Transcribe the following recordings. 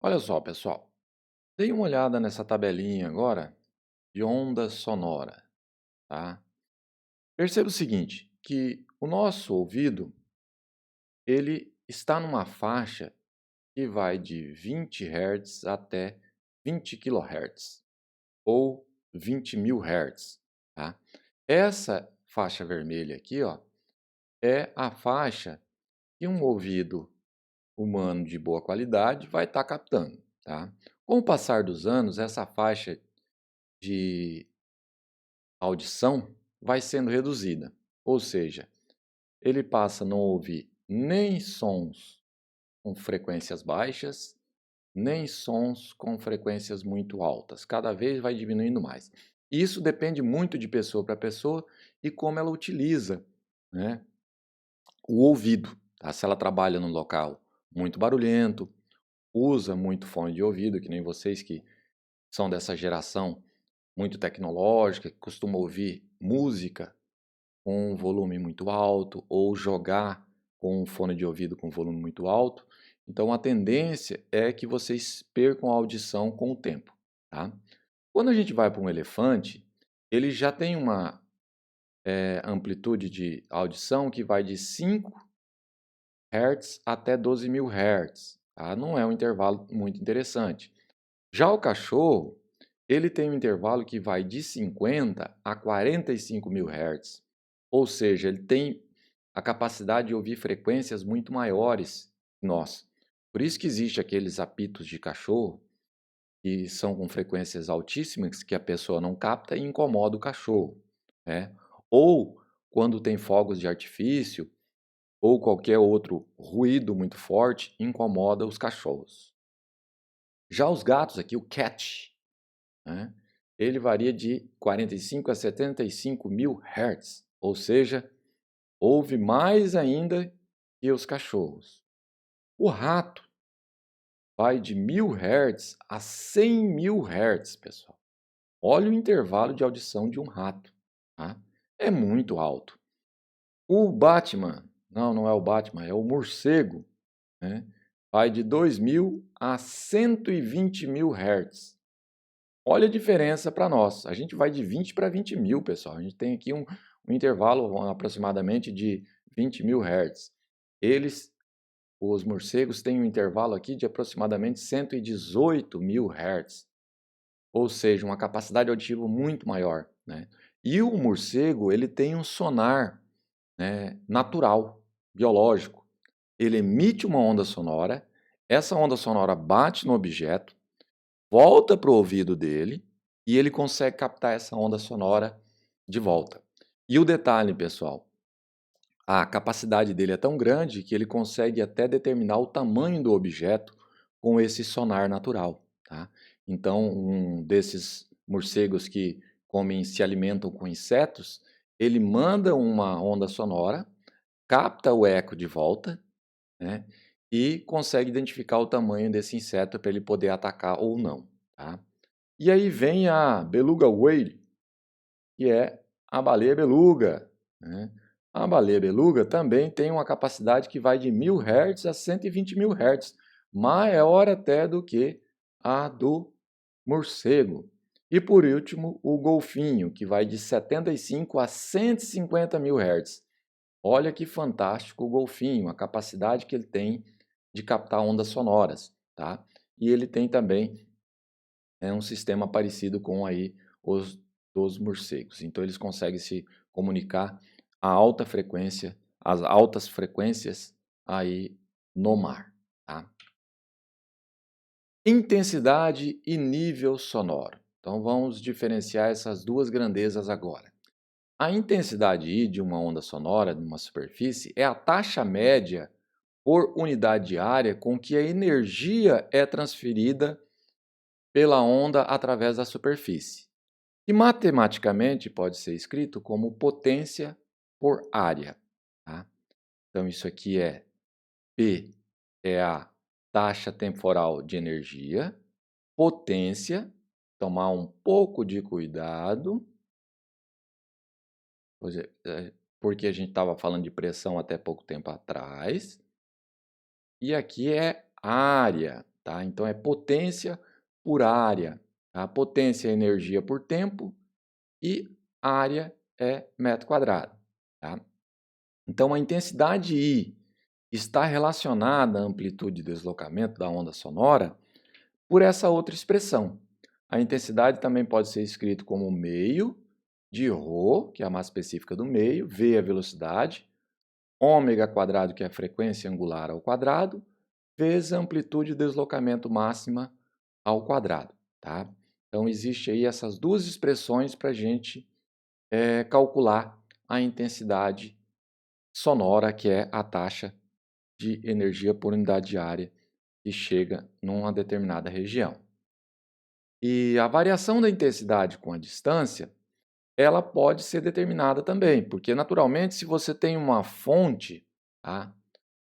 Olha só, pessoal, dei uma olhada nessa tabelinha agora de onda sonora, tá? Perceba o seguinte, que o nosso ouvido, ele está numa faixa que vai de 20 Hz até 20 kHz, ou 20.000 Hz, tá? Essa faixa vermelha aqui, ó, é a faixa que um ouvido humano de boa qualidade vai estar captando, tá? Com o passar dos anos, essa faixa de audição vai sendo reduzida, ou seja, ele passa a não ouvir nem sons com frequências baixas, nem sons com frequências muito altas. Cada vez vai diminuindo mais. Isso depende muito de pessoa para pessoa e como ela utiliza, né, o ouvido. Tá? Se ela trabalha num local muito barulhento, usa muito fone de ouvido, que nem vocês que são dessa geração muito tecnológica, que costumam ouvir música com um volume muito alto ou jogar com um fone de ouvido com volume muito alto. Então a tendência é que vocês percam a audição com o tempo, tá? Quando a gente vai para um elefante, ele já tem uma amplitude de audição que vai de 5 Hz até 12.000 Hz, tá? Não é um intervalo muito interessante. Já o cachorro, ele tem um intervalo que vai de 50 a 45.000 Hz, ou seja, ele tem a capacidade de ouvir frequências muito maiores que nós. Por isso que existe aqueles apitos de cachorro que são com frequências altíssimas que a pessoa não capta e incomoda o cachorro, né? Ou quando tem fogos de artifício ou qualquer outro ruído muito forte incomoda os cachorros. Já os gatos aqui, o cat, né? Ele varia de 45 a 75.000 Hz, ou seja, ouve mais ainda que os cachorros. O rato vai de 1.000 Hz a 100.000 Hz, pessoal. Olha o intervalo de audição de um rato, tá? É muito alto. O Batman, não é o Batman, é o morcego, né? Vai de 2.000 a 120.000 Hz. Olha a diferença para nós. A gente vai de 20 para 20.000, pessoal. A gente tem aqui um intervalo aproximadamente de 20.000 Hz. Eles, os morcegos, têm um intervalo aqui de aproximadamente 118.000 Hz. Ou seja, uma capacidade auditiva muito maior, né? E o morcego, ele tem um sonar, né, natural, biológico. Ele emite uma onda sonora, essa onda sonora bate no objeto, volta para o ouvido dele e ele consegue captar essa onda sonora de volta. E o detalhe, pessoal, a capacidade dele é tão grande que ele consegue até determinar o tamanho do objeto com esse sonar natural, tá? Então, um desses morcegos que comem, se alimentam com insetos, ele manda uma onda sonora, capta o eco de volta, né? E consegue identificar o tamanho desse inseto para ele poder atacar ou não, tá? E aí vem a beluga whale, que é a baleia beluga, né? A baleia beluga também tem uma capacidade que vai de 1.000 Hz a 120.000 Hz, maior até do que a do morcego. E por último, o golfinho, que vai de 75 a 150.000 Hz. Olha que fantástico o golfinho, a capacidade que ele tem de captar ondas sonoras, tá? E ele tem também um sistema parecido com aí os dos morcegos. Então eles conseguem se comunicar a alta frequência, as altas frequências aí no mar, tá? Intensidade e nível sonoro. Então vamos diferenciar essas duas grandezas agora. A intensidade I de uma onda sonora numa superfície é a taxa média por unidade de área com que a energia é transferida pela onda através da superfície. E matematicamente pode ser escrito como potência por área. Tá? Então, isso aqui é P, é a taxa temporal de energia, potência, tomar um pouco de cuidado, porque a gente estava falando de pressão até pouco tempo atrás, e aqui é área. tá? Então é potência por área, tá? Potência é energia por tempo e área é metro quadrado, tá? Então a intensidade I está relacionada à amplitude de deslocamento da onda sonora por essa outra expressão. A intensidade também pode ser escrito como meio de ρ, que é a massa específica do meio, V é a velocidade, ômega quadrado, que é a frequência angular ao quadrado, vezes a amplitude de deslocamento máxima ao quadrado, tá? Então, existe aí essas duas expressões para a gente calcular a intensidade sonora, que é a taxa de energia por unidade de área que chega numa determinada região. E a variação da intensidade com a distância, ela pode ser determinada também, porque naturalmente se você tem uma fonte, tá?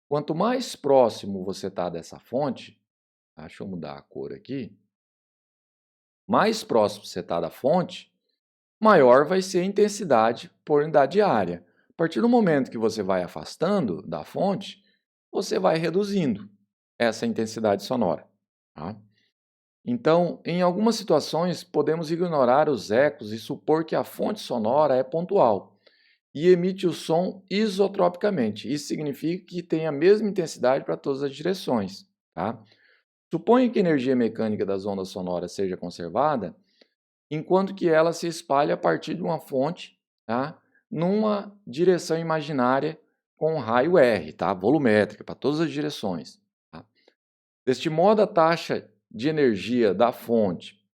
Quanto mais próximo você está dessa fonte, tá? Deixa eu mudar a cor aqui, mais próximo você está da fonte, maior vai ser a intensidade por unidade de área. A partir do momento que você vai afastando da fonte, você vai reduzindo essa intensidade sonora, tá? Então, em algumas situações, podemos ignorar os ecos e supor que a fonte sonora é pontual e emite o som isotropicamente. Isso significa que tem a mesma intensidade para todas as direções, tá? Suponha que a energia mecânica das ondas sonoras seja conservada, enquanto que ela se espalha a partir de uma fonte, tá? Numa direção imaginária com um raio R, tá? Volumétrica, para todas as direções. Tá? Deste modo, a taxa de energia da fonte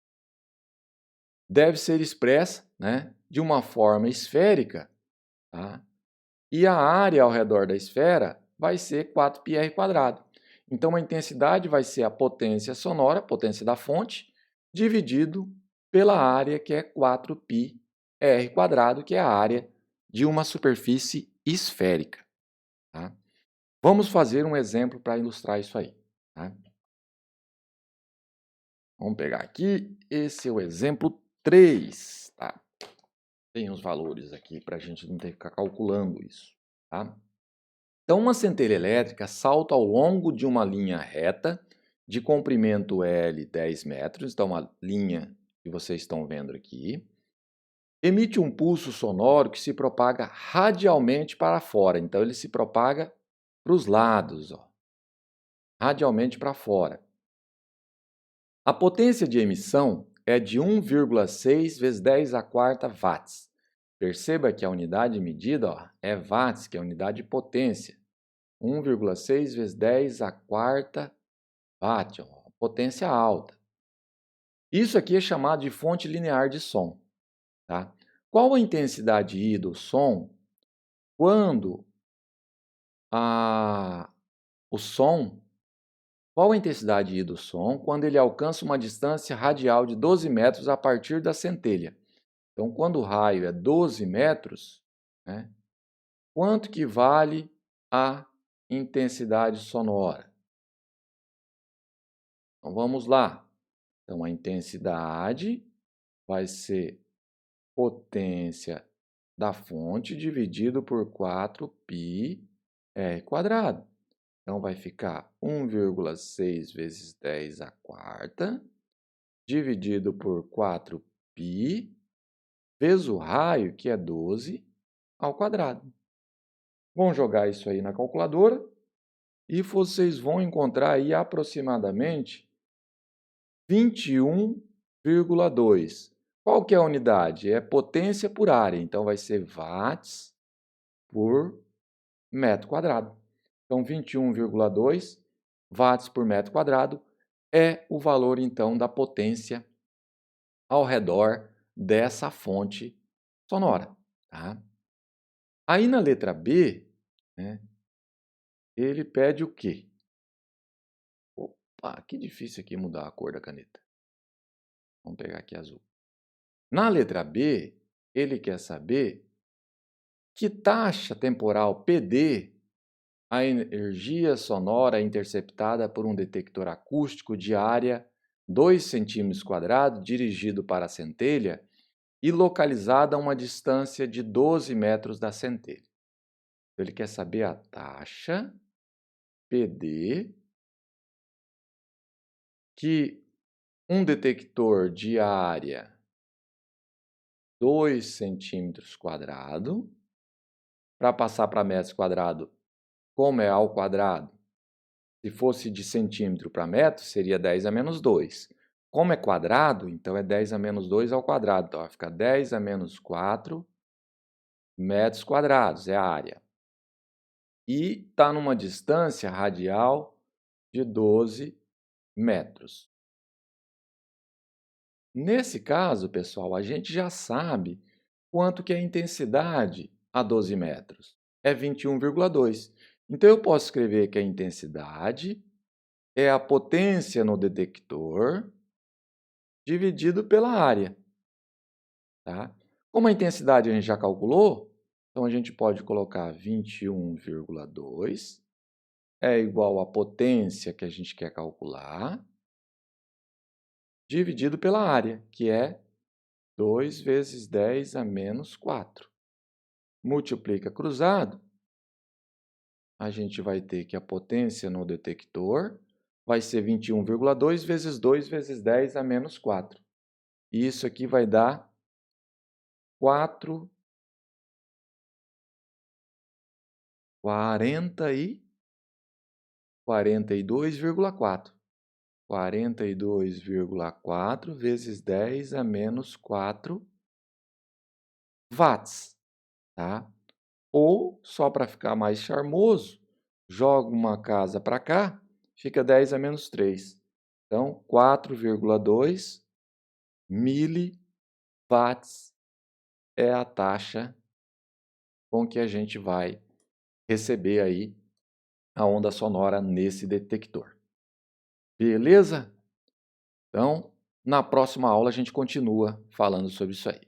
deve ser expressa, né, de uma forma esférica, tá? E a área ao redor da esfera vai ser 4πr². Então, a intensidade vai ser a potência sonora, a potência da fonte, dividido pela área, que é 4πr², que é a área de uma superfície esférica. Tá? Vamos fazer um exemplo para ilustrar isso aí. Tá? Vamos pegar aqui, esse é o exemplo 3. Tá? Tem os valores aqui para a gente não ter que ficar calculando isso. Tá? Então, uma centelha elétrica salta ao longo de uma linha reta de comprimento L 10 metros, então uma linha que vocês estão vendo aqui, emite um pulso sonoro que se propaga radialmente para fora, então ele se propaga para os lados, ó, radialmente para fora. A potência de emissão é de 1,6 vezes 10 a quarta watts. Perceba que a unidade medida, ó, é watts, que é a unidade de potência. 1,6 vezes 10 a quarta watt, ó, potência alta. Isso aqui é chamado de fonte linear de som. Tá? Qual a intensidade I do som quando o som, qual a intensidade I do som quando ele alcança uma distância radial de 12 metros a partir da centelha? Então, quando o raio é 12 metros, né, quanto que vale a intensidade sonora? Então, vamos lá. Então, a intensidade vai ser potência da fonte dividido por 4πr². Então, vai ficar 1,6 vezes 10 a quarta, dividido por 4π, vezes o raio, que é 12, ao quadrado. Vamos jogar isso aí na calculadora e vocês vão encontrar aí aproximadamente 21,2. Qual que é a unidade? É potência por área, então vai ser watts por metro quadrado. Então, 21,2 watts por metro quadrado é o valor, então, da potência ao redor dessa fonte sonora. Tá? Aí, na letra B, né, ele pede o quê? Opa, que difícil aqui mudar a cor da caneta. Vamos pegar aqui azul. Na letra B, ele quer saber que taxa temporal PD a energia sonora é interceptada por um detector acústico de área 2 cm², dirigido para a centelha e localizada a uma distância de 12 metros da centelha. Ele quer saber a taxa PD que um detector de área 2 centímetros quadrados, para passar para metros quadrados, como é ao quadrado, se fosse de centímetro para metro, seria 10 a menos 2. Como é quadrado, então é 10 a menos 2 ao quadrado. Então vai ficar 10 a menos 4 metros quadrados, é a área. E está numa distância radial de 12 metros. Nesse caso, pessoal, a gente já sabe quanto que é a intensidade a 12 metros. É 21,2. Então, eu posso escrever que a intensidade é a potência no detector dividido pela área. Tá? Como a intensidade a gente já calculou, então a gente pode colocar 21,2 é igual à potência que a gente quer calcular, dividido pela área, que é 2 vezes 10 a menos 4. Multiplica cruzado, a gente vai ter que a potência no detector vai ser 21,2 vezes 2 vezes 10 a menos 4. E isso aqui vai dar 42,4. 42,4 vezes 10 a menos 4 watts, tá? Ou, só para ficar mais charmoso, joga uma casa para cá, fica 10 a menos 3. Então, 4,2 miliwatts é a taxa com que a gente vai receber aí a onda sonora nesse detector. Beleza? Então, na próxima aula a gente continua falando sobre isso aí.